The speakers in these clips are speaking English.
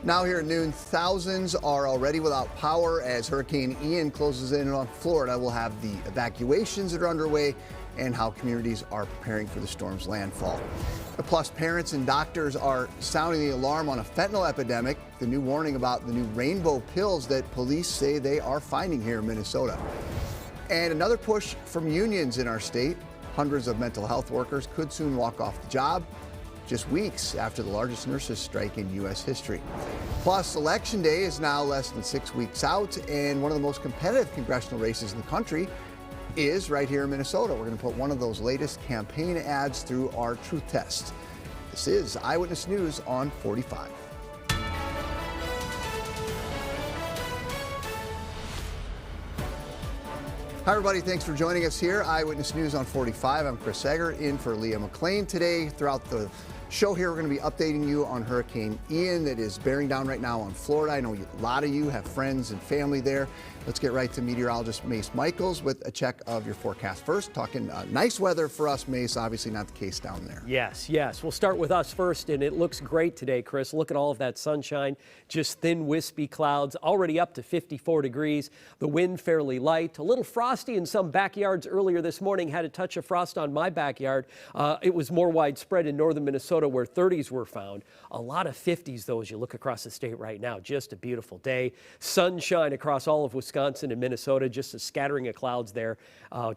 Now here at noon, thousands are already without power as Hurricane Ian closes in on Florida. We'll have the evacuations that are underway and how communities are preparing for the storm's landfall. Plus, parents and doctors are sounding the alarm on a fentanyl epidemic. The new warning about the new rainbow pills that police say they are finding here in Minnesota. And another push from unions in our state. Hundreds of mental health workers could soon walk off the job, just weeks after the largest nurses' strike in U.S. history. Plus, Election Day is now less than 6 weeks out, and one of the most competitive congressional races in the country is right here in Minnesota. We're going to put one of those latest campaign ads through our truth test. This is Eyewitness News on 45. Hi, everybody. Thanks for joining us here. Eyewitness News on 45. I'm Chris Sager in for Leah McLean today. Throughout the show here, we're going to be updating you on Hurricane Ian that is bearing down right now on Florida. I know a lot of you have friends and family there. Let's get right to meteorologist Mace Michaels with a check of your forecast. First, talking nice weather for us, Mace. Obviously not the case down there. Yes. We'll start with us first, and it looks great today, Chris. Look at all of that sunshine, just thin, wispy clouds, already up to 54 degrees. The wind fairly light, a little frosty in some backyards earlier this morning. Had a touch of frost on my backyard. It was more widespread in northern Minnesota where 30s were found. A lot of 50s, though, as you look across the state right now. Just a beautiful day. Sunshine across all of Wisconsin and Minnesota, just a scattering of clouds there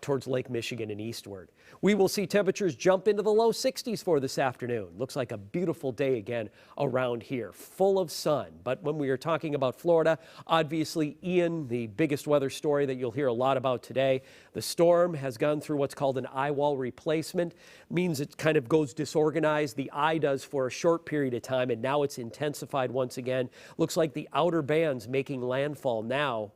towards Lake Michigan and eastward. We will see temperatures jump into the low 60s for this afternoon. Looks like a beautiful day again around here, full of sun. But when we are talking about Florida, obviously Ian, the biggest weather story that you'll hear a lot about today. The storm has gone through what's called an eye wall replacement. Means it kind of goes disorganized. The eye does for a short period of time, and now it's intensified once again. Looks like the outer bands making landfall now,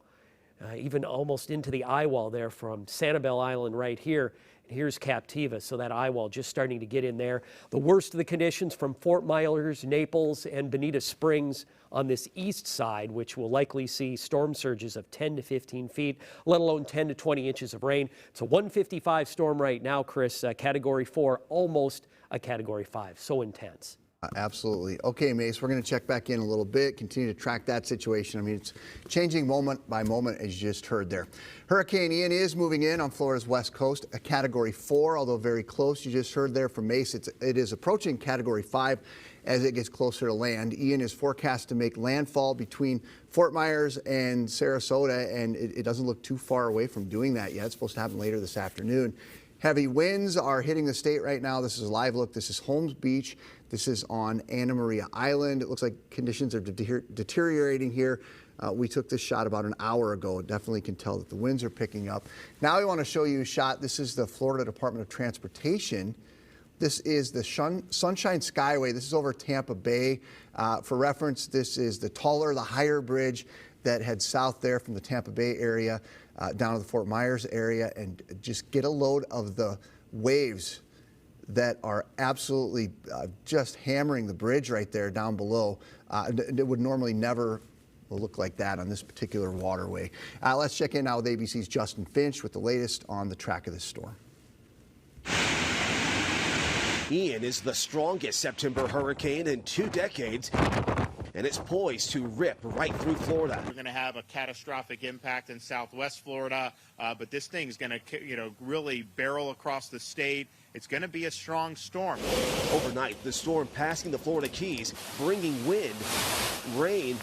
even almost into the eye wall there from Sanibel Island right here. Here's Captiva, so that eye wall just starting to get in there. The worst of the conditions from Fort Myers, Naples, and Bonita Springs on this east side, which will likely see storm surges of 10 to 15 feet, let alone 10 to 20 inches of rain. It's a 155 storm right now, Chris, Category 4, almost a Category 5, so intense. Absolutely. Okay, Mace, we're going to check back in a little bit, continue to track that situation. I mean, it's changing moment by moment, as you just heard there. Hurricane Ian is moving in on Florida's west coast, a Category 4, although very close. You just heard there from Mace. It is approaching Category 5 as it gets closer to land. Ian is forecast to make landfall between Fort Myers and Sarasota, and it doesn't look too far away from doing that yet. It's supposed to happen later this afternoon. Heavy winds are hitting the state right now. This is a live look. This is Holmes Beach. This is on Anna Maria Island. It looks like conditions are deteriorating here. We took this shot about an hour ago. Definitely can tell that the winds are picking up. Now I want to show you a shot. This is the Florida Department of Transportation. This is the Sunshine Skyway. This is over Tampa Bay. For reference, this is the higher bridge that heads south there from the Tampa Bay area down to the Fort Myers area, and just get a load of the waves that are absolutely just hammering the bridge right there down below. It would normally never look like that on this particular waterway. Let's check in now with ABC's Justin Finch with the latest on the track of this storm. Ian is the strongest September hurricane in 2 decades, and it's poised to rip right through Florida. We're going to have a catastrophic impact in southwest Florida, but this thing is going to, really barrel across the state. It's going to be a strong storm. Overnight, the storm passing the Florida Keys, bringing wind, rain,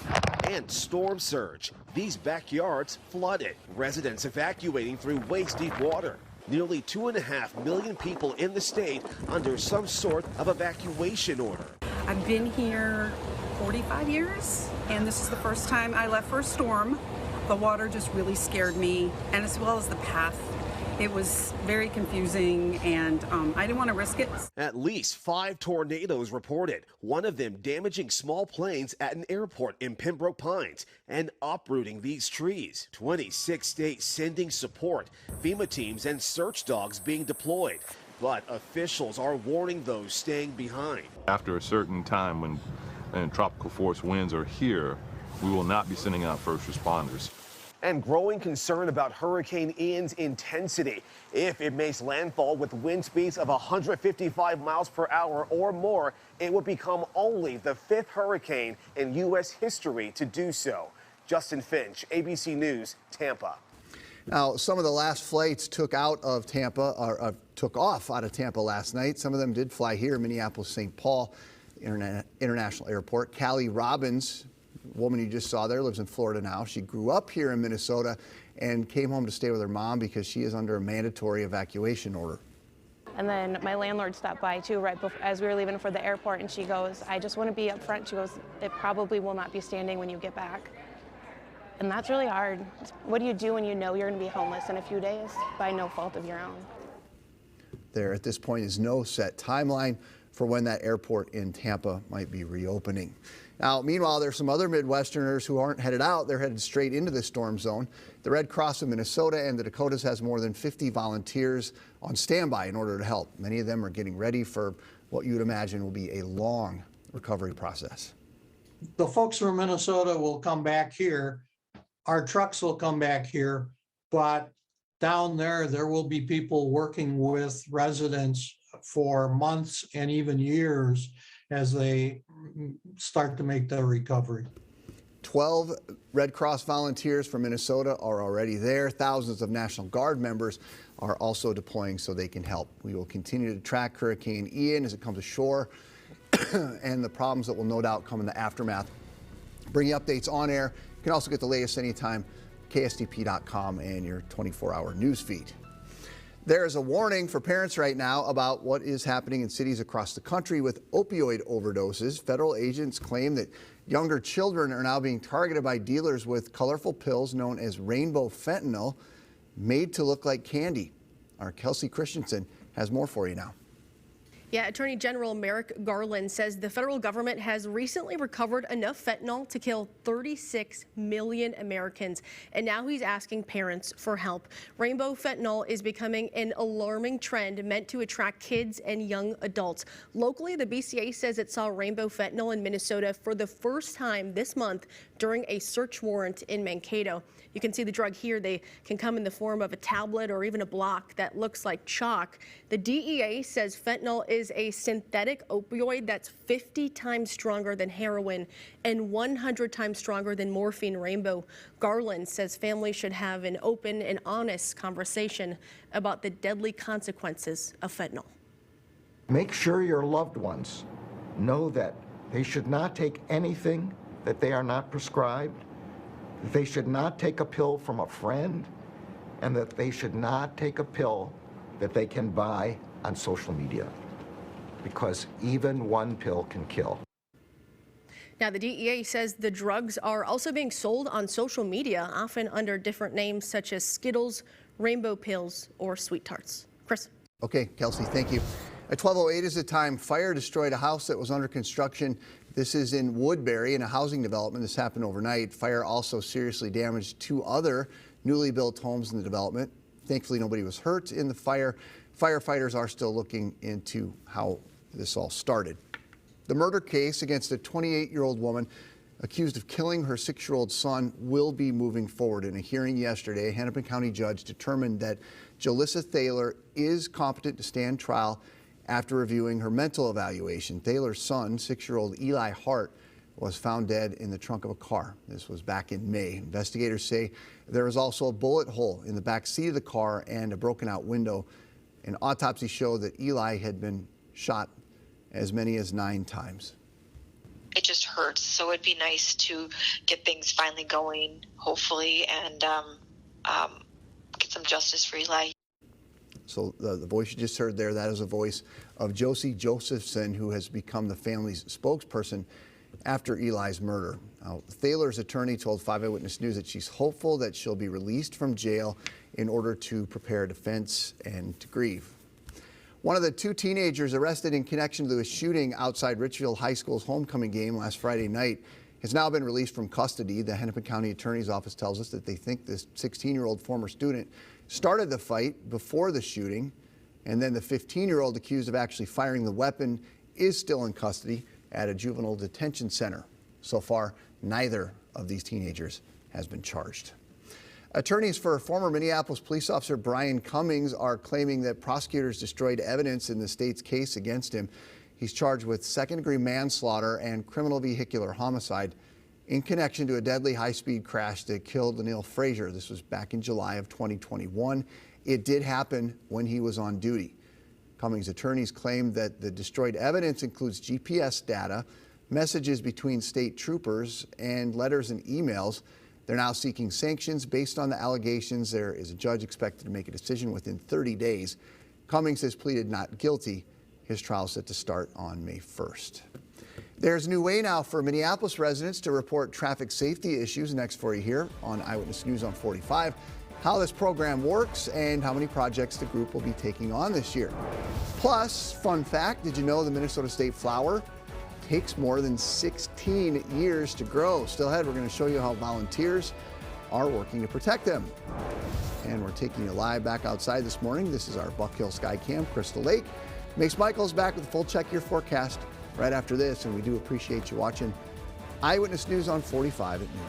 and storm surge. These backyards flooded, residents evacuating through waist-deep water. Nearly 2.5 million people in the state under some sort of evacuation order. I've been here 45 years, and this is the first time I left for a storm. The water just really scared me, and as well as the path. It was very confusing, and I didn't want to risk it. At least 5 tornadoes reported, one of them damaging small planes at an airport in Pembroke Pines and uprooting these trees. 26 states sending support, FEMA teams and search dogs being deployed. But officials are warning those staying behind. After a certain time when tropical force winds are here, we will not be sending out first responders. And growing concern about Hurricane Ian's intensity. If it makes landfall with wind speeds of 155 miles per hour or more, it would become only the 5th hurricane in U.S. history to do so. Justin Finch, ABC News, Tampa. Now, some of the last flights took off out of Tampa last night. Some of them did fly here, Minneapolis-St. Paul International Airport. Callie Robbins, woman you just saw there, lives in Florida now. She grew up here in Minnesota and came home to stay with her mom because she is under a mandatory evacuation order. And then my landlord stopped by too right before, as we were leaving for the airport, and she goes, I just want to be up front. She goes, it probably will not be standing when you get back. And that's really hard. What do you do when you know you're going to be homeless in a few days by no fault of your own? There at this point is no set timeline for when that airport in Tampa might be reopening. Now, meanwhile, there's some other Midwesterners who aren't headed out. They're headed straight into the storm zone. The Red Cross of Minnesota and the Dakotas has more than 50 volunteers on standby in order to help. Many of them are getting ready for what you would imagine will be a long recovery process. The folks from Minnesota will come back here. Our trucks will come back here, but down there will be people working with residents for months and even years as they start to make their recovery. 12 Red Cross volunteers from Minnesota are already there. Thousands of National Guard members are also deploying so they can help. We will continue to track Hurricane Ian as it comes ashore and the problems that will no doubt come in the aftermath. Bring you updates on air. You can also get the latest anytime, KSTP.com and your 24-hour news feed. There is a warning for parents right now about what is happening in cities across the country with opioid overdoses. Federal agents claim that younger children are now being targeted by dealers with colorful pills known as rainbow fentanyl, made to look like candy. Our Kelsey Christensen has more for you now. Yeah, Attorney General Merrick Garland says the federal government has recently recovered enough fentanyl to kill 36 million Americans, and now he's asking parents for help. Rainbow fentanyl is becoming an alarming trend meant to attract kids and young adults. Locally, the BCA says it saw rainbow fentanyl in Minnesota for the first time this month during a search warrant in Mankato. You can see the drug here. They can come in the form of a tablet or even a block that looks like chalk. The DEA says fentanyl is a synthetic opioid that's 50 times stronger than heroin and 100 times stronger than morphine rainbow. Garland says families should have an open and honest conversation about the deadly consequences of fentanyl. Make sure your loved ones know that they should not take anything that they are not prescribed, that they should not take a pill from a friend, and that they should not take a pill that they can buy on social media, because even one pill can kill. Now, the DEA says the drugs are also being sold on social media, often under different names such as Skittles, Rainbow Pills, or Sweet Tarts. Chris. Okay, Kelsey, thank you. At 12:08 is the time fire destroyed a house that was under construction. This is in Woodbury in a housing development. This happened overnight. Fire also seriously damaged 2 other newly built homes in the development. Thankfully, nobody was hurt in the fire. Firefighters are still looking into how this all started. The murder case against a 28-year-old woman accused of killing her 6-year-old son will be moving forward. In a hearing yesterday, a Hennepin County judge determined that Jalissa Thaler is competent to stand trial after reviewing her mental evaluation. Thaler's son, 6-year-old Eli Hart, was found dead in the trunk of a car. This was back in May. Investigators say there was also a bullet hole in the back seat of the car and a broken out window. An autopsy showed that Eli had been shot as many as 9 times. It just hurts. So it'd be nice to get things finally going, hopefully, and get some justice for Eli. So the voice you just heard there, that is a voice of Josie Josephson, who has become the family's spokesperson after Eli's murder. Now, Thaler's attorney told 5 Eyewitness News that she's hopeful that she'll be released from jail in order to prepare a defense and to grieve. One of the 2 teenagers arrested in connection to a shooting outside Richfield High School's homecoming game last Friday night has now been released from custody. The Hennepin County Attorney's Office tells us that they think this 16-year-old former student started the fight before the shooting, and then the 15-year-old accused of actually firing the weapon is still in custody at a juvenile detention center. So far, neither of these teenagers has been charged. Attorneys for former Minneapolis police officer Brian Cummings are claiming that prosecutors destroyed evidence in the state's case against him. He's charged with second-degree manslaughter and criminal vehicular homicide in connection to a deadly high-speed crash that killed Lanil Frazier. This was back in July of 2021. It did happen when he was on duty. Cummings' attorneys claim that the destroyed evidence includes GPS data, messages between state troopers, and letters and emails. They're now seeking sanctions based on the allegations. There is a judge expected to make a decision within 30 days. Cummings has pleaded not guilty. His trial is set to start on May 1st. There's a new way now for Minneapolis residents to report traffic safety issues. Next for you here on Eyewitness News on 45. How this program works and how many projects the group will be taking on this year. Plus, fun fact, did you know the Minnesota state flower takes more than 16 years to grow? Still ahead, we're going to show you how volunteers are working to protect them. And we're taking you live back outside this morning. This is our Buck Hill Sky Cam, Crystal Lake. Mace Michaels back with a full check your forecast right after this, and we do appreciate you watching Eyewitness News on 45 at noon.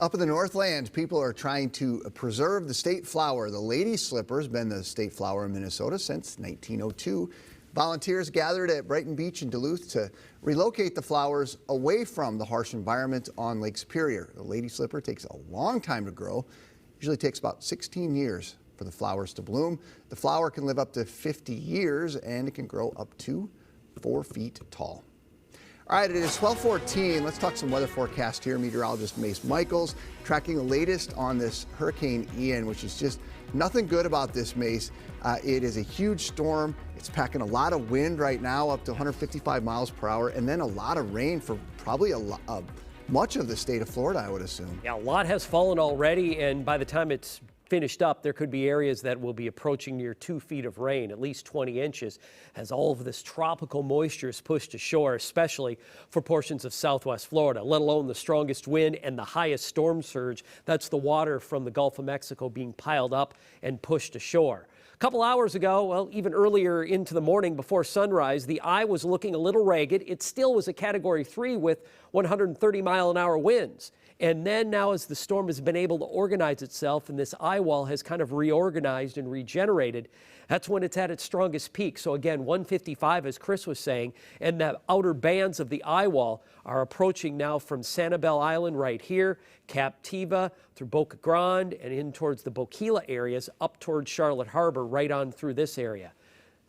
Up in the Northland, people are trying to preserve the state flower. The lady slipper has been the state flower in Minnesota since 1902. Volunteers gathered at Brighton Beach in Duluth to relocate the flowers away from the harsh environment on Lake Superior. The lady slipper takes a long time to grow. Usually takes about 16 years for the flowers to bloom. The flower can live up to 50 years and it can grow up to 4 feet tall. All right, it is 12:14. Let's talk some weather forecast here. Meteorologist Mace Michaels tracking the latest on this Hurricane Ian, which is just nothing good about this, Mace. It is a huge storm. It's packing a lot of wind right now, up to 155 miles per hour, and then a lot of rain for probably much of the state of Florida, I would assume. Yeah, a lot has fallen already, and by the time it's finished up, there could be areas that will be approaching near 2 feet of rain, at least 20 inches, as all of this tropical moisture is pushed ashore, especially for portions of southwest Florida, let alone the strongest wind and the highest storm surge. That's the water from the Gulf of Mexico being piled up and pushed ashore. couple hours ago, well, even earlier into the morning before sunrise, the eye was looking a little ragged. It still was a Category 3 with 130-mile-an-hour winds. And then now, as the storm has been able to organize itself and this eye wall has kind of reorganized and regenerated, that's when it's at its strongest peak. So again, 155, as Chris was saying, and the outer bands of the eye wall are approaching now from Sanibel Island right here, Captiva, through Boca Grande, and in towards the Boquila areas, up towards Charlotte Harbor, right on through this area.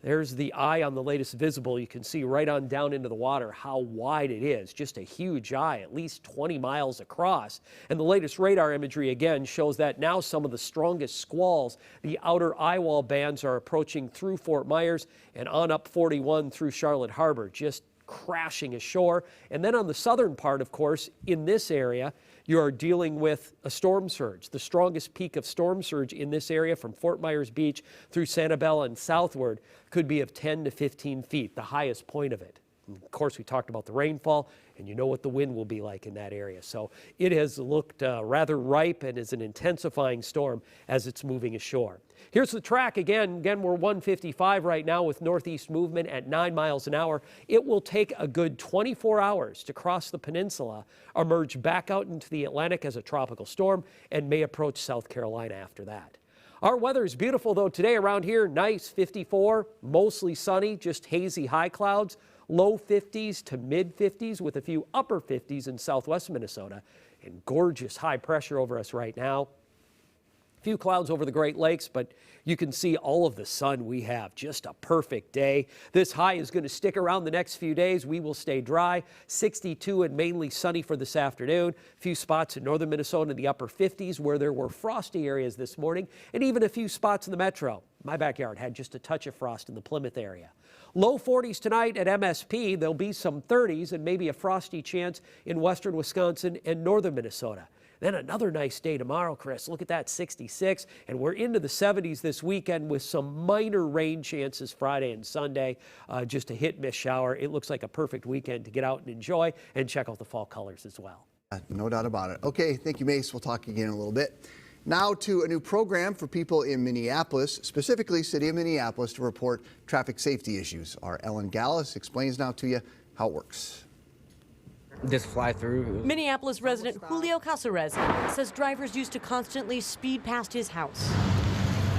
There's the eye on the latest visible. You can see right on down into the water how wide it is. Just a huge eye, at least 20 miles across. And the latest radar imagery again shows that now some of the strongest squalls, the outer eye wall bands, are approaching through Fort Myers and on up 41 through Charlotte Harbor, just crashing ashore. And then on the southern part, of course, in this area, you are dealing with a storm surge. The strongest peak of storm surge in this area from Fort Myers Beach through Sanibel and southward could be of 10 to 15 feet, the highest point of it. And of course, we talked about the rainfall, and you know what the wind will be like in that area. So it has looked rather ripe and is an intensifying storm as it's moving ashore. Here's the track again. Again, we're 155 right now with northeast movement at 9 miles an hour. It will take a good 24 hours to cross the peninsula, emerge back out into the Atlantic as a tropical storm, and may approach South Carolina after that. Our weather is beautiful, though, today around here. Nice, 54, mostly sunny, just hazy high clouds. Low 50s to mid 50s with a few upper 50s in southwest Minnesota, and gorgeous high pressure over us right now. A few clouds over the Great Lakes, but you can see all of the sun we have. Just a perfect day. This high is going to stick around the next few days. We will stay dry. 62 and mainly sunny for this afternoon. A few spots in northern Minnesota in the upper 50s where there were frosty areas this morning, and even a few spots in the metro. My backyard had just a touch of frost in the Plymouth area. Low 40s tonight at MSP. There'll be some 30s and maybe a frosty chance in western Wisconsin and northern Minnesota. Then another nice day tomorrow, Chris. Look at that, 66. And we're into the 70s this weekend with some minor rain chances Friday and Sunday. Just a hit-miss shower. It looks like a perfect weekend to get out and enjoy and check out the fall colors as well. No doubt about it. Okay, thank you, Mace. We'll talk again in a little bit. Now to a new program for people in Minneapolis, specifically City of Minneapolis, to report traffic safety issues. Our Ellen Gallis explains now to you how it works. Just fly through. Minneapolis resident Julio Casares says drivers used to constantly speed past his house.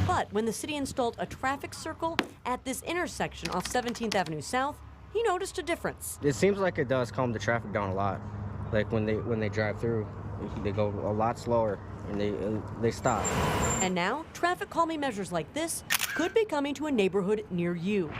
But when the city installed a traffic circle at this intersection off 17th Avenue South, he noticed a difference. It seems like it does calm the traffic down a lot. Like when they drive through, they go a lot slower and they stop. And now, traffic calming measures like this could be coming to a neighborhood near you.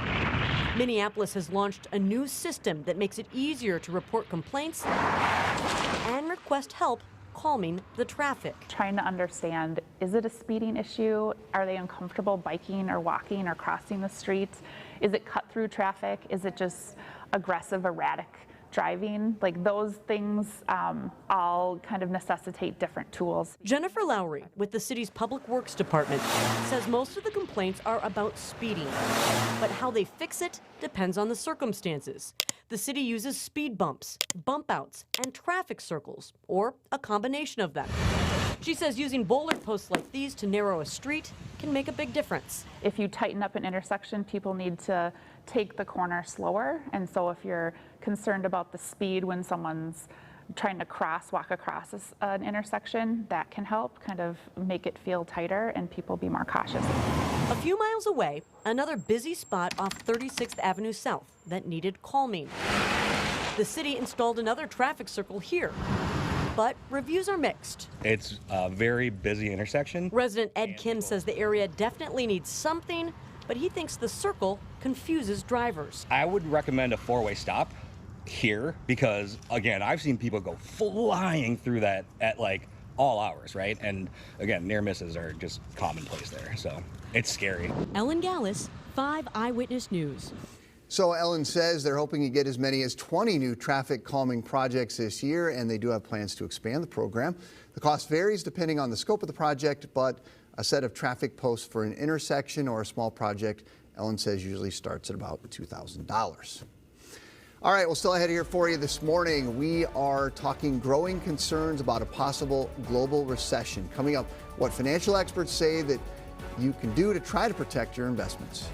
Minneapolis has launched a new system that makes it easier to report complaints and request help calming the traffic. Trying to understand, is it a speeding issue? Are they uncomfortable biking or walking or crossing the streets? Is it cut through traffic? Is it just aggressive, erratic driving? Like those things all kind of necessitate different tools. Jennifer Lowry with the city's Public Works Department says most of the complaints are about speeding, but how they fix it depends on the circumstances. The city uses speed bumps, bump outs, and traffic circles, or a combination of them. She says using bollard posts like these to narrow a street can make a big difference. If you tighten up an intersection, people need to take the corner slower. And so if you're concerned about the speed when someone's trying to walk across an intersection, that can help kind of make it feel tighter and people be more cautious. A few miles away, another busy spot off 36th Avenue South that needed calming. The city installed another traffic circle here, but reviews are mixed. It's a very busy intersection. Resident Ed Kim says the area definitely needs something, but he thinks the circle confuses drivers. I would recommend a four-way stop here because, again, I've seen people go flying through that at like all hours, right? And again, near misses are just commonplace there, so it's scary. Ellen Gallis, 5 Eyewitness News. So Ellen says they're hoping to get as many as 20 new traffic calming projects this year, and they do have plans to expand the program. The cost varies depending on the scope of the project, but a set of traffic posts for an intersection or a small project, Ellen says, usually starts at about $2,000. All right, well, still ahead here for you this morning. We are talking growing concerns about a possible global recession. Coming up, what financial experts say that you can do to try to protect your investments.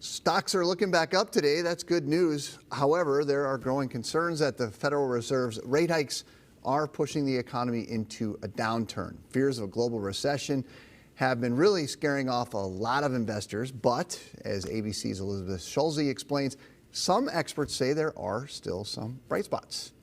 Stocks are looking back up today. That's good news. However, there are growing concerns that the Federal Reserve's rate hikes are pushing the economy into a downturn. Fears of a global recession have been really scaring off a lot of investors. But as ABC's Elizabeth Schulze explains, some experts say there are still some bright spots.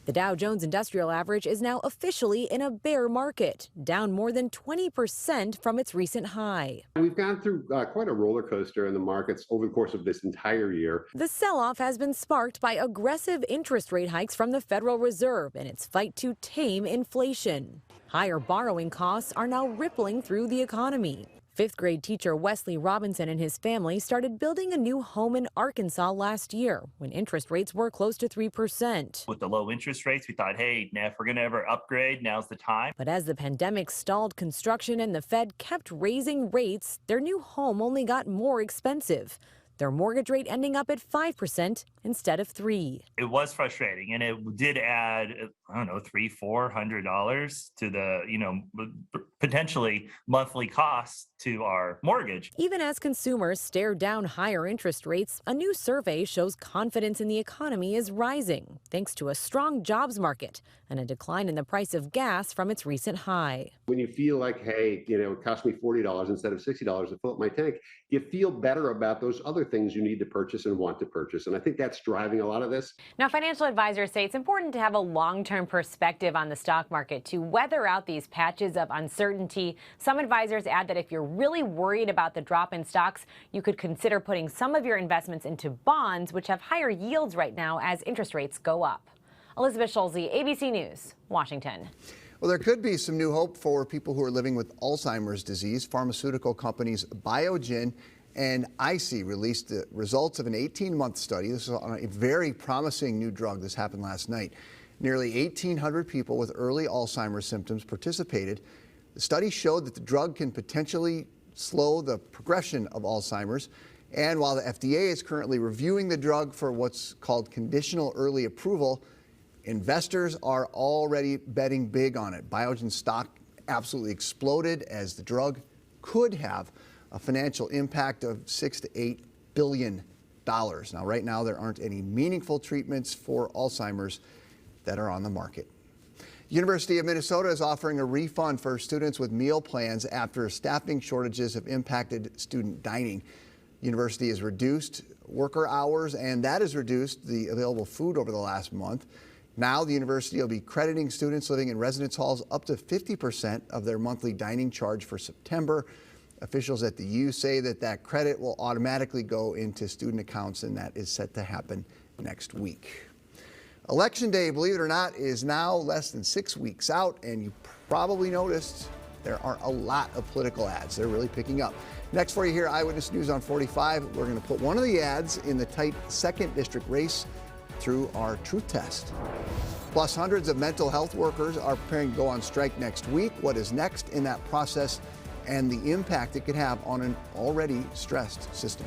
The Dow Jones Industrial Average is now officially in a bear market, down more than 20% from its recent high. We've gone through quite a roller coaster in the markets over the course of this entire year. The sell-off has been sparked by aggressive interest rate hikes from the Federal Reserve in its fight to tame inflation. Higher borrowing costs are now rippling through the economy. Fifth-grade teacher Wesley Robinson and his family started building a new home in Arkansas last year when interest rates were close to 3%. With the low interest rates, we thought, hey, now if we're going to ever upgrade, now's the time. But as the pandemic stalled construction and the Fed kept raising rates, their new home only got more expensive. Their mortgage rate ending up at 5% instead of 3%. It was frustrating, and it did add, I don't know, $300-400 to the, potentially monthly costs to our mortgage. Even as consumers stare down higher interest rates, a new survey shows confidence in the economy is rising, thanks to a strong jobs market and a decline in the price of gas from its recent high. When you feel like, hey, it cost me $40 instead of $60 to fill up my tank, you feel better about those other things you need to purchase and want to purchase. And I think that's driving a lot of this. Now, financial advisors say it's important to have a long-term perspective on the stock market to weather out these patches of uncertainty. Some advisors add that if you're really worried about the drop in stocks, you could consider putting some of your investments into bonds, which have higher yields right now as interest rates go up. Elizabeth Schulze, ABC News, Washington. Well, there could be some new hope for people who are living with Alzheimer's disease. Pharmaceutical companies Biogen and EYEWITNESS released the results of an 18-month study. This is on a very promising new drug. This happened last night. Nearly 1,800 people with early Alzheimer's symptoms participated. The study showed that the drug can potentially slow the progression of Alzheimer's. And while the FDA is currently reviewing the drug for what's called conditional early approval, investors are already betting big on it. Biogen stock absolutely exploded as the drug could have a financial impact of $6 to $8 billion. Now, right now, there aren't any meaningful treatments for Alzheimer's that are on the market. University of Minnesota is offering a refund for students with meal plans after staffing shortages have impacted student dining. University has reduced worker hours, and that has reduced the available food over the last month. Now the university will be crediting students living in residence halls up to 50% of their monthly dining charge for September. Officials at the U say that credit will automatically go into student accounts, and that is set to happen next week. Election day, believe it or not, is now less than 6 weeks out, and you probably noticed there are a lot of political ads. They're really picking up. Next for you here, Eyewitness News on 45. We're going to put one of the ads in the tight 2nd District race through our truth test. Plus, hundreds of mental health workers are preparing to go on strike next week. What is next in that process and the impact it could have on an already stressed system.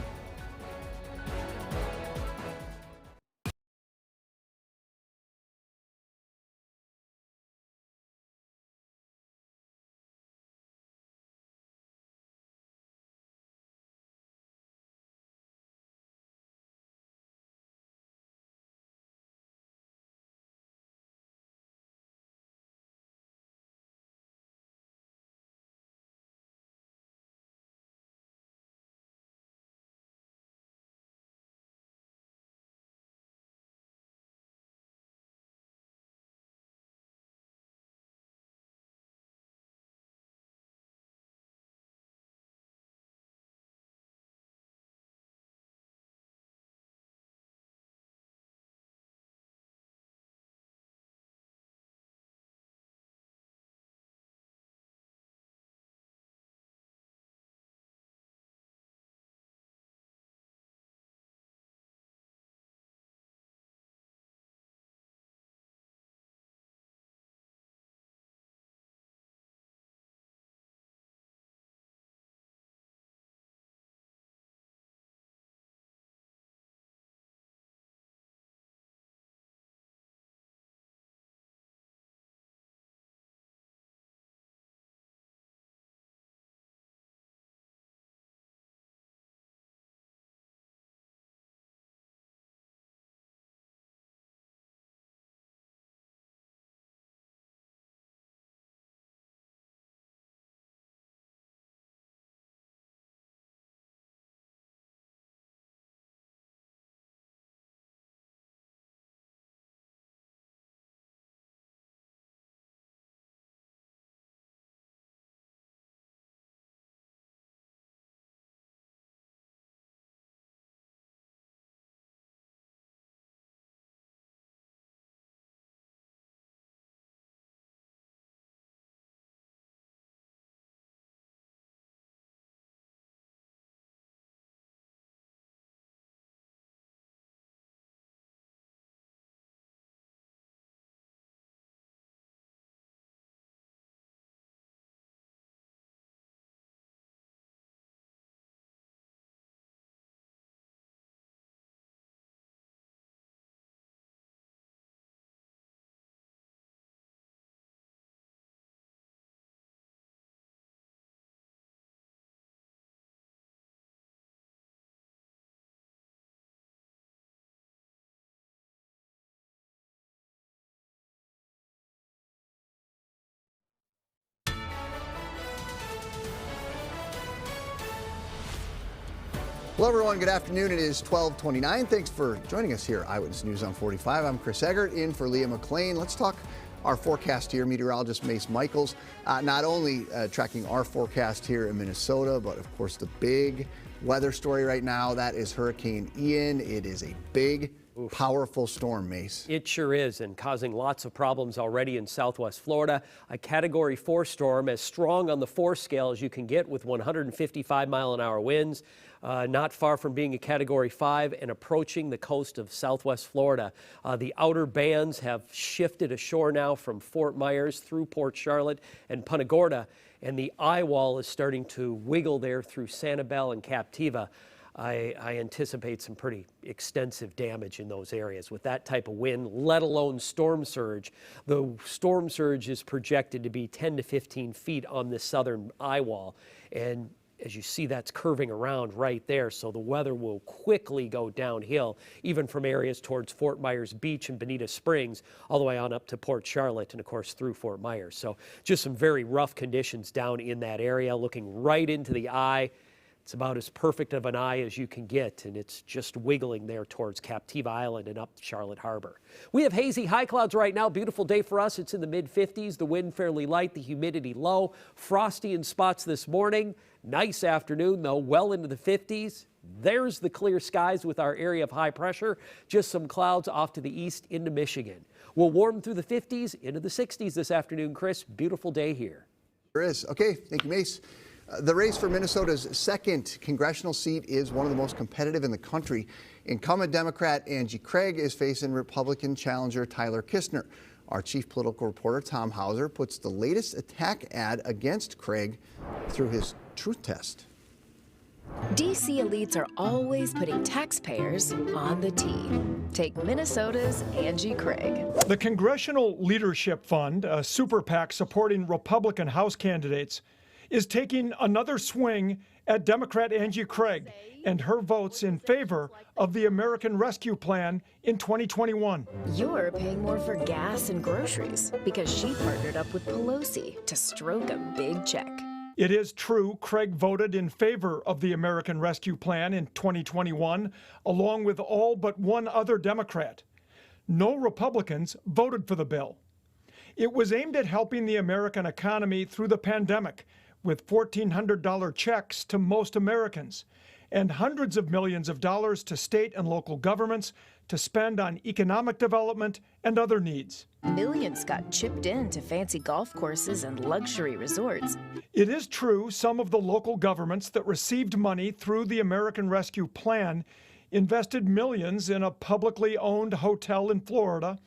Hello, everyone. Good afternoon. It is 12:29. Thanks for joining us here, Eyewitness News on 45. I'm Chris Eggert, in for Leah McLean. Let's talk our forecast here. Meteorologist Mace Michaels, not only tracking our forecast here in Minnesota, but of course the big weather story right now, that is Hurricane Ian. It is a big Powerful storm, Mace. It sure is, and causing lots of problems already in southwest Florida. A Category 4 storm, as strong on the 4 scale as you can get, with 155-mile-an-hour winds. Not far from being a Category 5 and approaching the coast of southwest Florida. The outer bands have shifted ashore now from Fort Myers through Port Charlotte and Punta Gorda, and the eye wall is starting to wiggle there through Sanibel and Captiva. I anticipate some pretty extensive damage in those areas with that type of wind, let alone storm surge. The storm surge is projected to be 10 to 15 feet on this southern eye wall. And as you see, that's curving around right there. So the weather will quickly go downhill, even from areas towards Fort Myers Beach and Bonita Springs, all the way on up to Port Charlotte and, of course, through Fort Myers. So just some very rough conditions down in that area, looking right into the eye. It's about as perfect of an eye as you can get, and it's just wiggling there towards Captiva Island and up Charlotte Harbor. We have hazy high clouds right now. Beautiful day for us. It's in the mid-50s. The wind fairly light, the humidity low. Frosty in spots this morning. Nice afternoon, though, well into the 50s. There's the clear skies with our area of high pressure. Just some clouds off to the east into Michigan. We'll warm through the 50s into the 60s this afternoon, Chris. Beautiful day here. There is. Okay, thank you, Mace. The race for Minnesota's second congressional seat is one of the most competitive in the country. Incumbent Democrat Angie Craig is facing Republican challenger Tyler Kistner. Our chief political reporter Tom Hauser puts the latest attack ad against Craig through his truth test. D.C. elites are always putting taxpayers on the tee. Take Minnesota's Angie Craig. The Congressional Leadership Fund, a super PAC supporting Republican House candidates, is taking another swing at Democrat Angie Craig and her votes in favor of the American Rescue Plan in 2021. You're paying more for gas and groceries because she partnered up with Pelosi to stroke a big check. It is true Craig voted in favor of the American Rescue Plan in 2021, along with all but one other Democrat. No Republicans voted for the bill. It was aimed at helping the American economy through the pandemic, with $1,400 checks to most Americans and hundreds of millions of dollars to state and local governments to spend on economic development and other needs. Millions got chipped in to fancy golf courses and luxury resorts. It is true some of the local governments that received money through the American Rescue Plan invested millions in a publicly owned hotel in Florida,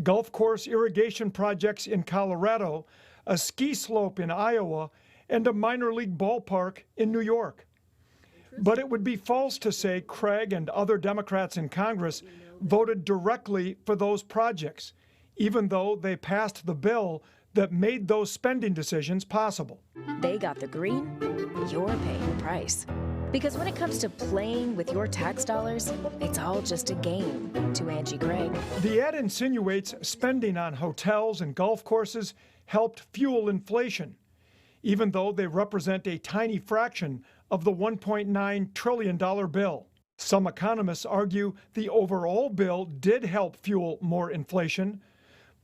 golf course irrigation projects in Colorado, a ski slope in Iowa, and a minor league ballpark in New York. But it would be false to say Craig and other Democrats in Congress voted directly for those projects, even though they passed the bill that made those spending decisions possible. They got the green, you're paying the price. Because when it comes to playing with your tax dollars, it's all just a game to Angie Craig. The ad insinuates spending on hotels and golf courses helped fuel inflation, even though they represent a tiny fraction of the $1.9 trillion bill. Some economists argue the overall bill did help fuel more inflation,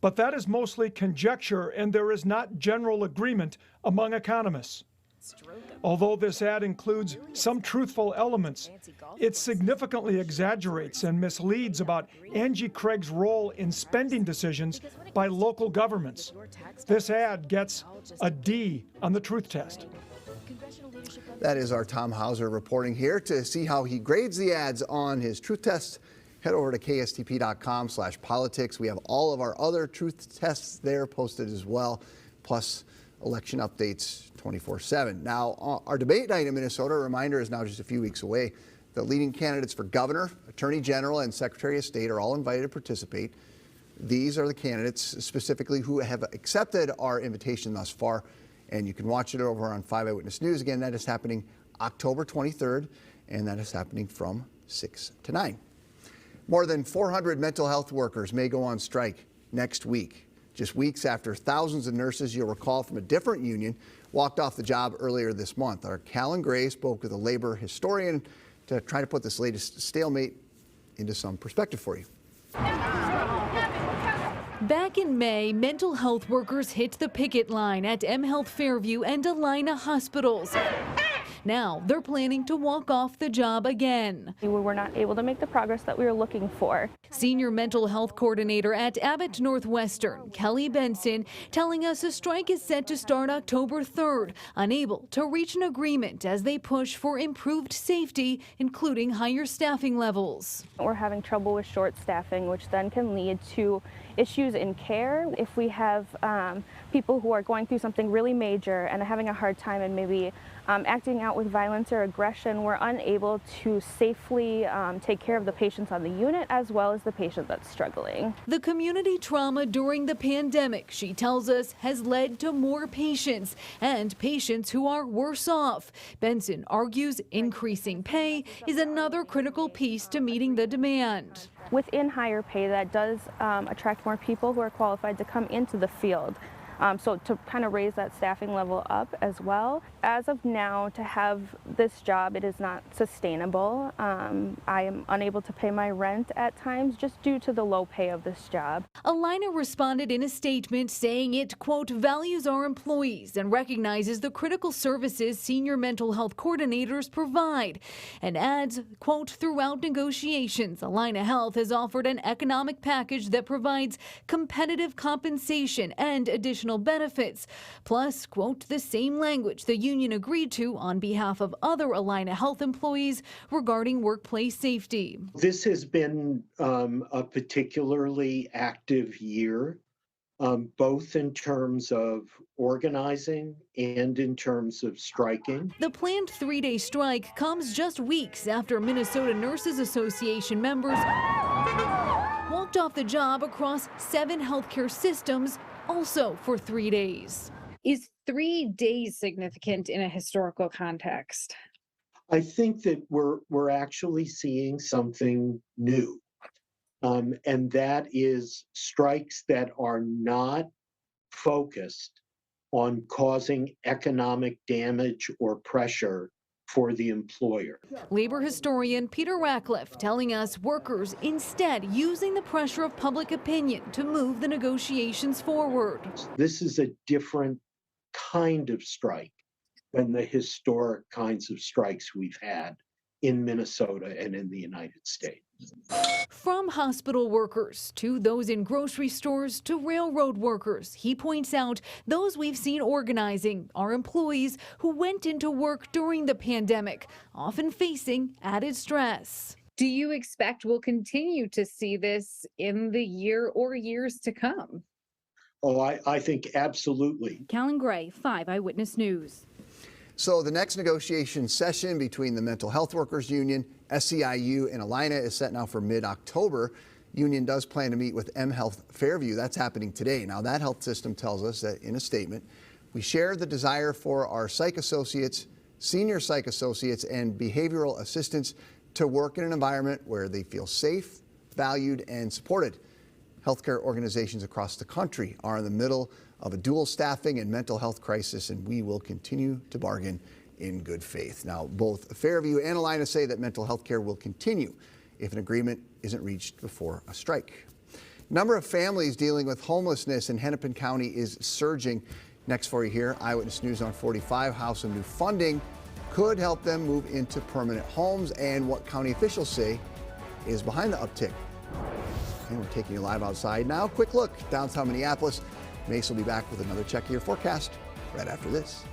but that is mostly conjecture and there is not general agreement among economists. Although this ad includes some truthful elements, it significantly exaggerates and misleads about Angie Craig's role in spending decisions by local governments. This ad gets a D on the truth test. That is our Tom Hauser reporting here. To see how he grades the ads on his truth test, head over to kstp.com/politics. We have all of our other truth tests there posted as well, plus election updates 24/7. Now, our debate night in Minnesota, a reminder, is now just a few weeks away. The leading candidates for governor, attorney general, and secretary of state are all invited to participate. These are the candidates specifically who have accepted our invitation thus far, and you can watch it over on 5 Eyewitness News. Again, that is happening October 23rd, and that is happening from 6 to 9. More than 400 mental health workers may go on strike next week, just weeks after thousands of nurses, you'll recall, from a different union walked off the job earlier this month. Our Callan Gray spoke with a labor historian to try to put this latest stalemate into some perspective for you. Back in May, mental health workers hit the picket line at M Health Fairview and Allina hospitals. Now they're planning to walk off the job again. We were not able to make the progress that we were looking for. Senior mental health coordinator at Abbott Northwestern, Kelly Benson, telling us a strike is set to start October 3rd, unable to reach an agreement as they push for improved safety, including higher staffing levels. We're having trouble with short staffing, which then can lead to issues in care. If we have people who are going through something really major and having a hard time and maybe acting out with violence or aggression, we're unable to safely take care of the patients on the unit as well as the patient that's struggling. The community trauma during the pandemic, she tells us, has led to more patients and patients who are worse off. Benson argues increasing pay is another critical piece to meeting the demand. Within higher pay, that does attract more people who are qualified to come into the field. So to kind of raise that staffing level up as well. As of now, to have this job, it is not sustainable. I am unable to pay my rent at times just due to the low pay of this job. Alina responded in a statement saying it, quote, values our employees and recognizes the critical services senior mental health coordinators provide, and adds, quote, throughout negotiations, Alina Health has offered an economic package that provides competitive compensation and additional benefits, plus, quote, the same language the union agreed to on behalf of other Alina Health employees regarding workplace safety. This has been a particularly active year, both in terms of organizing and in terms of striking. The planned 3-day strike comes just weeks after Minnesota Nurses Association members walked off the job across 7 healthcare systems, also for 3 days. Is 3 days significant in a historical context? I think that we're actually seeing something new, and that is strikes that are not focused on causing economic damage or pressure for the employer. Labor historian Peter Ratcliffe telling us workers instead using the pressure of public opinion to move the negotiations forward. This is a different kind of strike than the historic kinds of strikes we've had in Minnesota and in the United States. From hospital workers to those in grocery stores to railroad workers, he points out those we've seen organizing are employees who went into work during the pandemic, often facing added stress. Do you expect we'll continue to see this in the year or years to come? Oh, I think absolutely. Callan Gray, 5 Eyewitness News. So the next negotiation session between the Mental Health Workers Union, SEIU, and Alina is set now for mid-October. Union does plan to meet with M-Health Fairview. That's happening today. Now, that health system tells us that in a statement, we share the desire for our psych associates, senior psych associates, and behavioral assistants to work in an environment where they feel safe, valued, and supported. Healthcare organizations across the country are in the middle of a dual staffing and mental health crisis, and we will continue to bargain in good faith. Now, both Fairview and Alina say that mental health care will continue if an agreement isn't reached before a strike. Number of families dealing with homelessness in Hennepin County is surging. Next for you here, Eyewitness News on 45, how some new funding could help them move into permanent homes and what county officials say is behind the uptick. And we're taking you live outside now. Quick look downtown Minneapolis. Mace will be back with another check of your forecast right after this.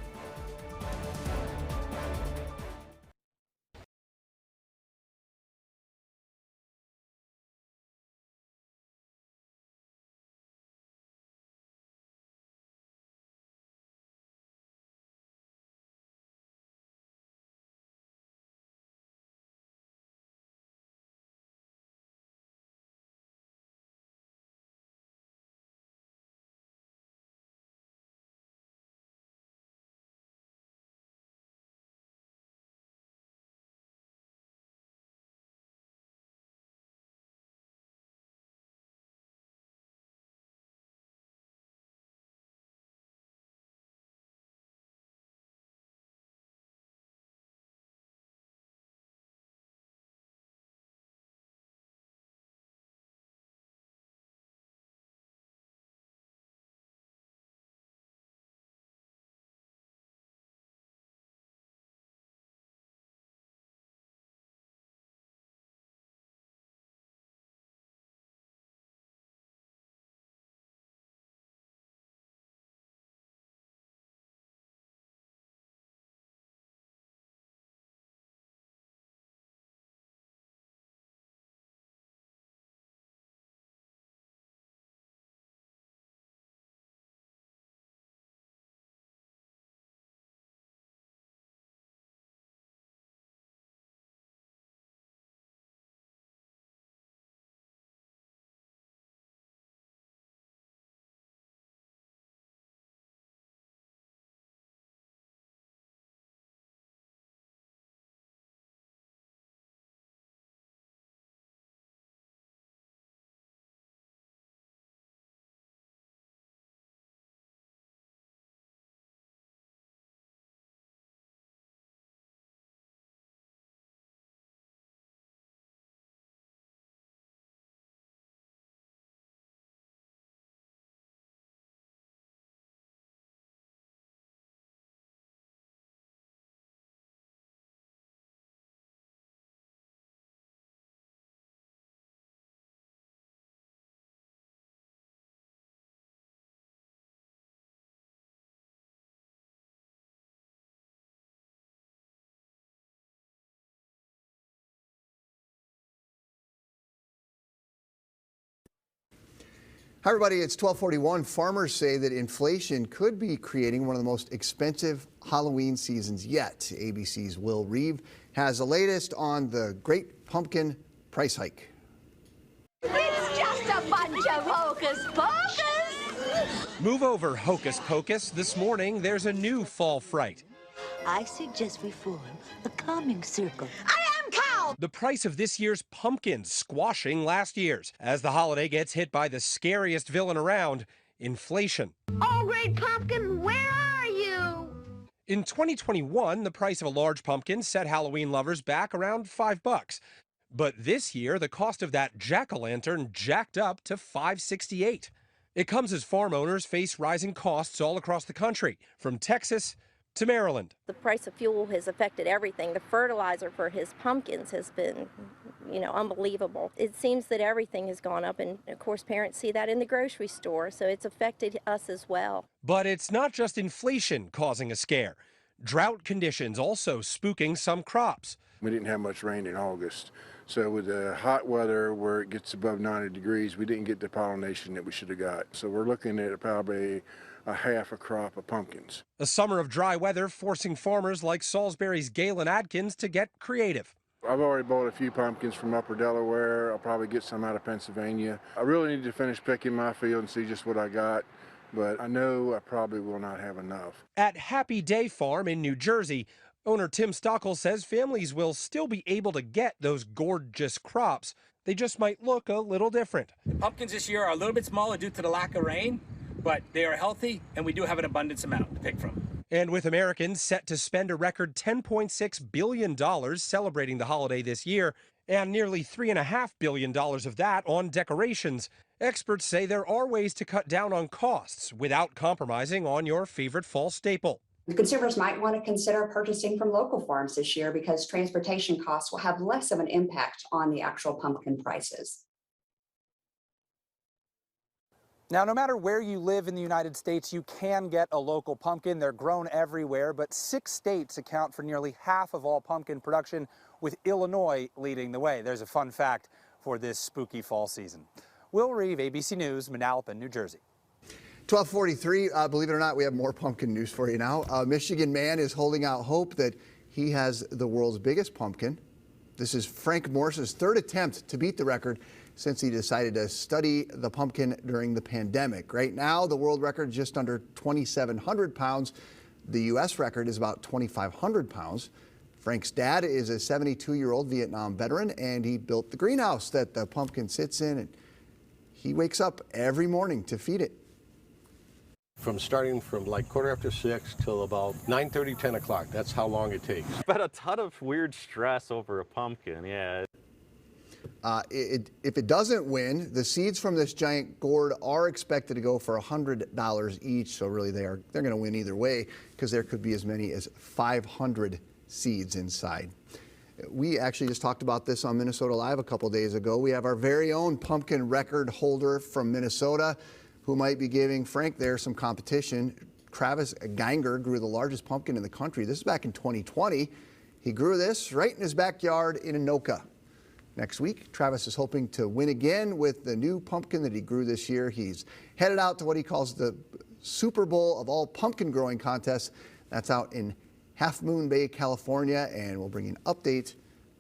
Hi, everybody. It's 12:41. Farmers say that inflation could be creating one of the most expensive Halloween seasons yet. ABC's Will Reeve has the latest on the Great Pumpkin price hike. It's just a bunch of hocus pocus. Move over, hocus pocus. This morning, there's a new fall fright. I suggest we form a calming circle. I am cow! The price of this year's pumpkins squashing last year's as the holiday gets hit by the scariest villain around, inflation. Oh, Great Pumpkin, where are you? In 2021, the price of a large pumpkin set Halloween lovers back around $5. But this year, the cost of that jack-o'-lantern jacked up to $5.68. It comes as farm owners face rising costs all across the country, from Texas to Maryland. The price of fuel has affected everything. The fertilizer for his pumpkins has been, unbelievable. It seems that everything has gone up, and of course parents see that in the grocery store, so it's affected us as well. But it's not just inflation causing a scare. Drought conditions also spooking some crops. We didn't have much rain in August, so with the hot weather where it gets above 90 degrees, we didn't get the pollination that we should have got. So we're looking at probably a half a crop of pumpkins. A summer of dry weather forcing farmers like Salisbury's Galen Adkins to get creative. I've already bought a few pumpkins from upper Delaware. I'll probably get some out of Pennsylvania. I really need to finish picking my field and see just what I got, but I know I probably will not have enough. At Happy Day Farm in New Jersey, owner Tim Stockel says families will still be able to get those gorgeous crops. They just might look a little different. Pumpkins this year are a little bit smaller due to the lack of rain, but they are healthy and we do have an abundance amount to pick from. And with Americans set to spend a record $10.6 billion celebrating the holiday this year, and nearly $3.5 billion of that on decorations, experts say there are ways to cut down on costs without compromising on your favorite fall staple. Consumers might want to consider purchasing from local farms this year because transportation costs will have less of an impact on the actual pumpkin prices. Now, no matter where you live in the United States, you can get a local pumpkin. They're grown everywhere, but 6 states account for nearly half of all pumpkin production, with Illinois leading the way. There's a fun fact for this spooky fall season. Will Reeve, ABC News, Manalapan, New Jersey. 12:43. Believe it or not, we have more pumpkin news for you now. A Michigan man is holding out hope that he has the world's biggest pumpkin. This is Frank Morse's third attempt to beat the record since he decided to study the pumpkin during the pandemic. Right now, the world record is just under 2,700 pounds. The U.S. record is about 2,500 pounds. Frank's dad is a 72-year-old Vietnam veteran, and he built the greenhouse that the pumpkin sits in, and he wakes up every morning to feed it. Starting from like 6:15 till about 9:30, 10 o'clock. That's how long it takes. But a ton of weird stress over a pumpkin, yeah. If it doesn't win, the seeds from this giant gourd are expected to go for $100 each. So really, they're going to win either way because there could be as many as 500 seeds inside. We actually just talked about this on Minnesota Live a couple days ago. We have our very own pumpkin record holder from Minnesota who might be giving Frank there some competition. Travis Ganger grew the largest pumpkin in the country. This is back in 2020. He grew this right in his backyard in Anoka. Next week, Travis is hoping to win again with the new pumpkin that he grew this year. He's headed out to what he calls the Super Bowl of all pumpkin growing contests. That's out in Half Moon Bay, California, and we'll bring you an update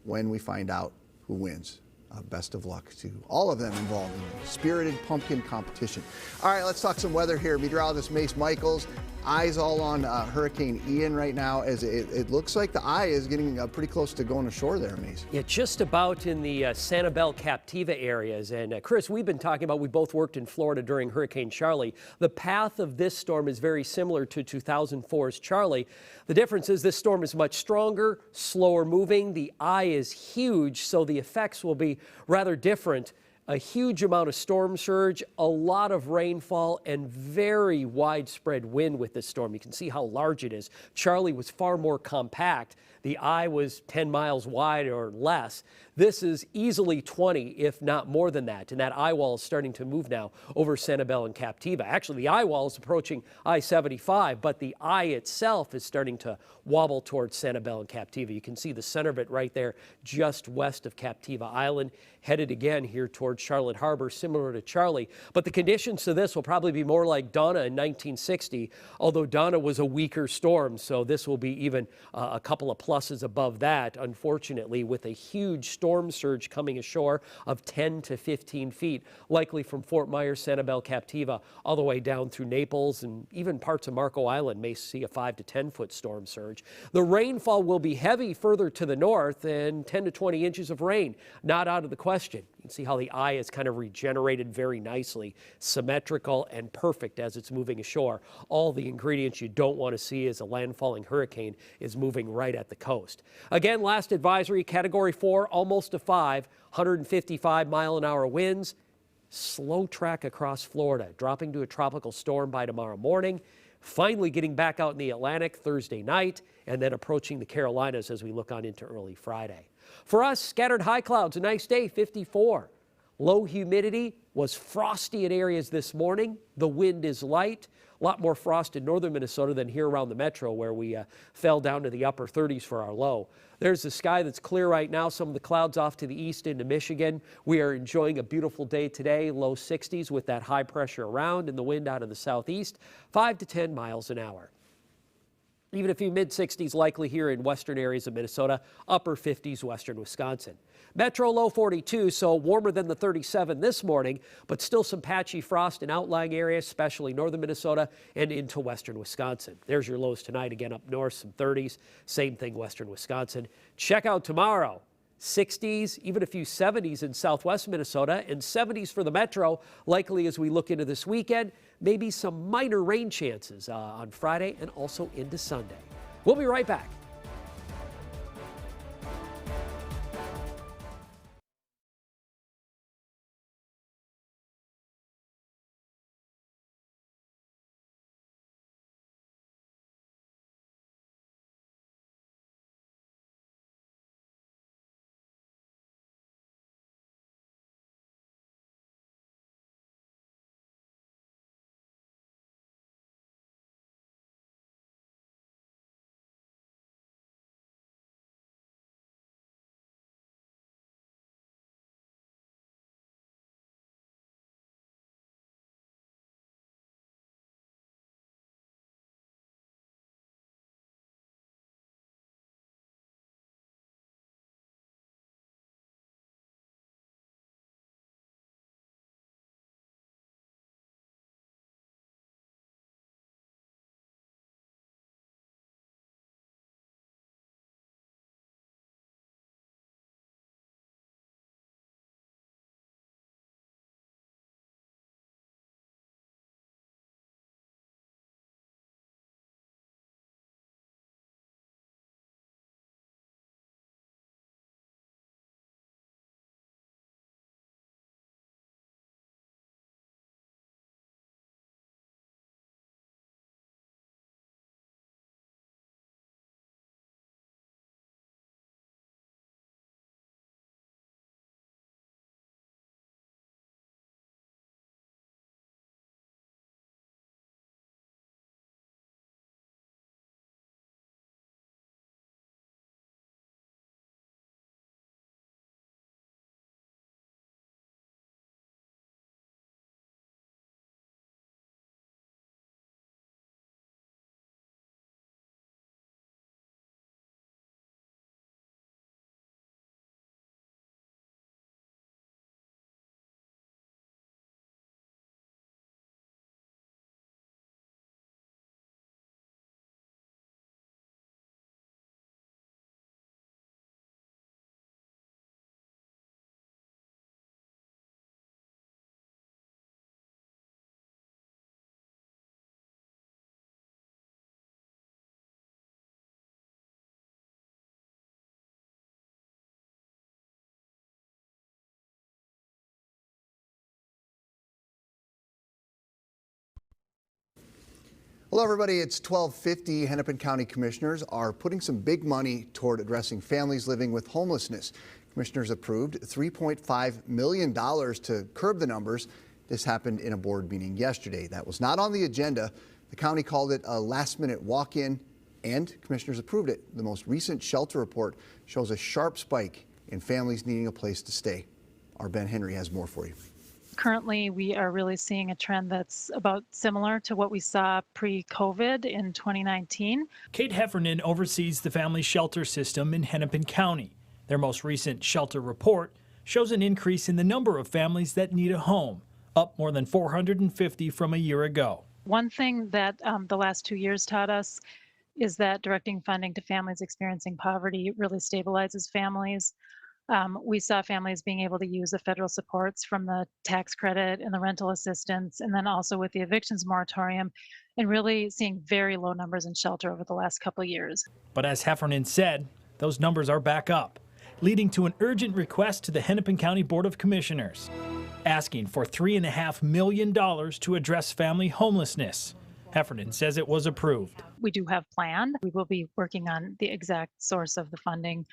when we find out who wins. Best of luck to all of them involved in the spirited pumpkin competition. All right, let's talk some weather here. Meteorologist Mace Michaels, eyes all on Hurricane Ian right now, as it looks like the eye is getting pretty close to going ashore there, Mace. Yeah, just about in the Sanibel Captiva areas. And Chris, we've been talking about, we both worked in Florida during Hurricane Charlie. The path of this storm is very similar to 2004's Charlie. The difference is this storm is much stronger, slower moving. The eye is huge, so the effects will be rather different. A huge amount of storm surge, a lot of rainfall, and very widespread wind with this storm. You can see how large it is. Charlie was far more compact. The eye was 10 miles wide or less. This is easily 20, if not more than that. And that eye wall is starting to move now over Sanibel and Captiva. Actually, the eye wall is approaching I-75, but the eye itself is starting to wobble towards Sanibel and Captiva. You can see the center of it right there, just west of Captiva Island, headed again here towards Charlotte Harbor, similar to Charlie. But the conditions to this will probably be more like Donna in 1960, although Donna was a weaker storm, so this will be even a couple of pluses above that, unfortunately, with a huge storm surge coming ashore of 10 to 15 feet, likely from Fort Myers, Sanibel, Captiva, all the way down through Naples, and even parts of Marco Island may see a 5 to 10 foot storm surge. The rainfall will be heavy further to the north, and 10 to 20 inches of rain not out of the question. You can see how the eye is kind of regenerated very nicely, symmetrical and perfect as it's moving ashore. All the ingredients you don't want to see as a landfalling hurricane is moving right at the coast. Again, last advisory, Category 4, almost a 5, 155-mile-an-hour winds. Slow track across Florida, dropping to a tropical storm by tomorrow morning, finally getting back out in the Atlantic Thursday night, and then approaching the Carolinas as we look on into early Friday. For us, scattered high clouds, a nice day, 54. Low humidity, was frosty in areas this morning. The wind is light. A lot more frost in northern Minnesota than here around the metro, where we fell down to the upper 30s for our low. There's the sky that's clear right now. Some of the clouds off to the east into Michigan. We are enjoying a beautiful day today, low 60s with that high pressure around and the wind out of the southeast, 5 to 10 miles an hour. Even a few mid-60s likely here in western areas of Minnesota, upper 50s western Wisconsin. Metro low 42, so warmer than the 37 this morning, but still some patchy frost in outlying areas, especially northern Minnesota and into western Wisconsin. There's your lows tonight, again up north, some 30s. Same thing western Wisconsin. Check out tomorrow. 60s, even a few 70s in southwest Minnesota, and 70s for the metro, likely as we look into this weekend. Maybe some minor rain chances on Friday and also into Sunday. We'll be right back. Hello, everybody. It's 12:50. Hennepin County commissioners are putting some big money toward addressing families living with homelessness. Commissioners approved $3.5 million to curb the numbers. This happened in a board meeting yesterday. That was not on the agenda. The county called it a last-minute walk-in, and commissioners approved it. The most recent shelter report shows a sharp spike in families needing a place to stay. Our Ben Henry has more for you. Currently, we are really seeing a trend that's about similar to what we saw pre-COVID in 2019. Kate Heffernan oversees the family shelter system in Hennepin County. Their most recent shelter report shows an increase in the number of families that need a home, up more than 450 from a year ago. One thing that the last 2 years taught us is that directing funding to families experiencing poverty really stabilizes families. We saw families being able to use the federal supports from the tax credit and the rental assistance, and then also with the evictions moratorium, and really seeing very low numbers in shelter over the last couple of years. But as Heffernan said, those numbers are back up, leading to an urgent request to the Hennepin County Board of Commissioners, asking for $3.5 million to address family homelessness. Heffernan says it was approved. We do have planned. We will be working on the exact source of the funding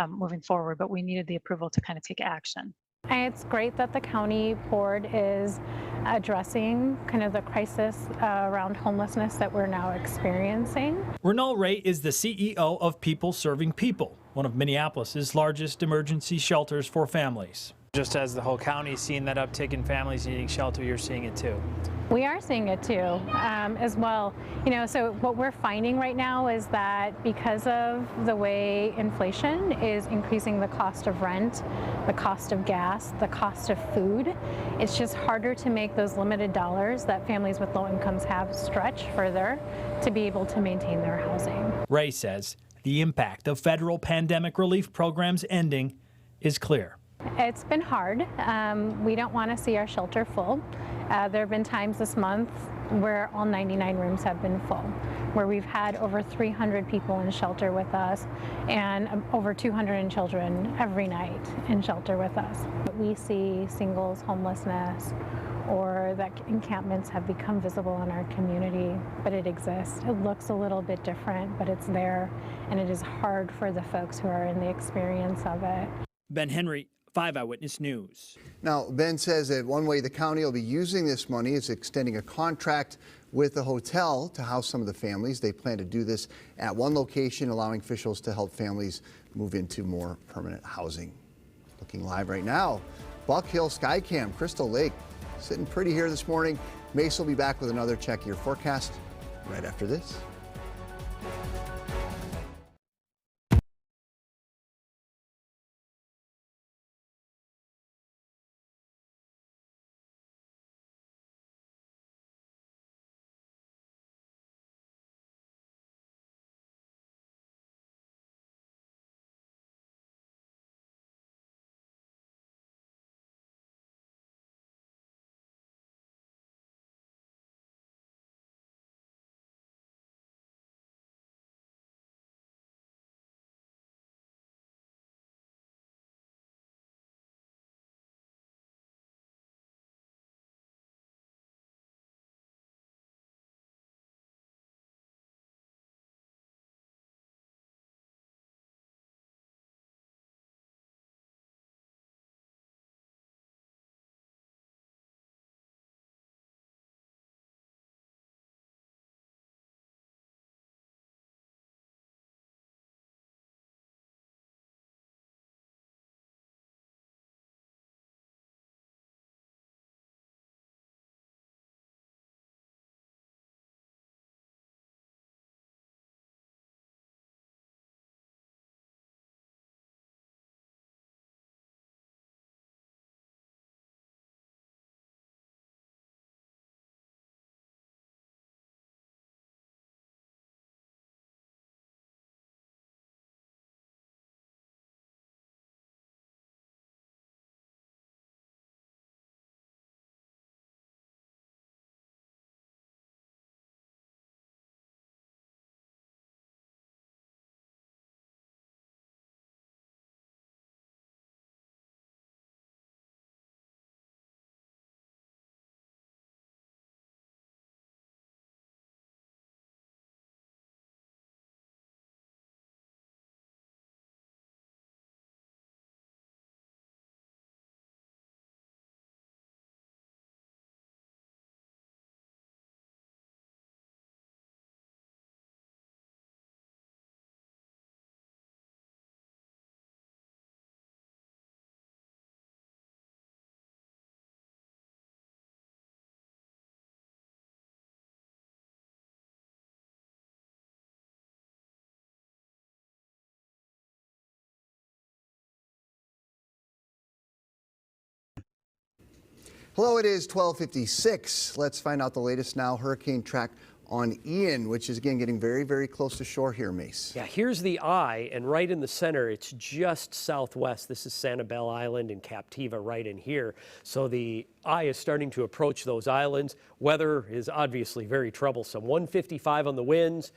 moving forward, but we needed the approval to kind of take action. It's great that the county board is addressing kind of the crisis around homelessness that we're now experiencing. Renal Ray is the CEO of People Serving People, one of Minneapolis's largest emergency shelters for families. Just as the whole county is seeing that uptick in families needing shelter, you're seeing it too. We are seeing it too, as well. So what we're finding right now is that because of the way inflation is increasing the cost of rent, the cost of gas, the cost of food, it's just harder to make those limited dollars that families with low incomes have stretch further to be able to maintain their housing. Ray says the impact of federal pandemic relief programs ending is clear. It's been hard. We don't want to see our shelter full. There have been times this month where all 99 rooms have been full, where we've had over 300 people in shelter with us and over 200 children every night in shelter with us. We see singles homelessness or that encampments have become visible in our community, but it exists. It looks a little bit different, but it's there, and it is hard for the folks who are in the experience of it. Ben Henry, 5 Eyewitness News. Now, Ben says that one way the county will be using this money is extending a contract with the hotel to house some of the families. They plan to do this at one location, allowing officials to help families move into more permanent housing. Looking live right now, Buck Hill Skycam, Crystal Lake, sitting pretty here this morning. Mace will be back with another Check Your Forecast right after this. Hello, it is 12:56. Let's find out the latest now. Hurricane track on Ian, which is again getting very, very close to shore here, Mace. Yeah, here's the eye, and right in the center, it's just southwest. This is Sanibel Island and Captiva right in here. So the eye is starting to approach those islands. Weather is obviously very troublesome. 155 on the winds.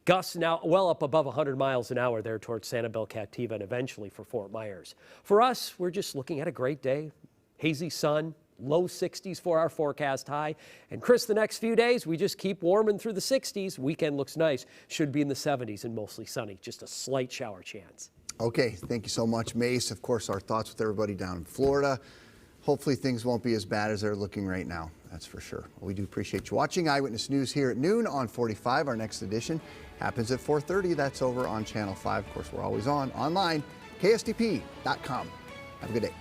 Gusts now well up above 100 miles an hour there towards Sanibel, Captiva, and eventually for Fort Myers. For us, we're just looking at a great day. Hazy sun. Low 60s for our forecast high. And Chris, the next few days, we just keep warming through the 60s. Weekend looks nice. Should be in the 70s and mostly sunny. Just a slight shower chance. Okay, thank you so much, Mace. Of course, our thoughts with everybody down in Florida. Hopefully things won't be as bad as they're looking right now. That's for sure. Well, we do appreciate you watching Eyewitness News here at noon on 45. Our next edition happens at 4:30. That's over on Channel 5. Of course, we're always online, KSTP.com. Have a good day.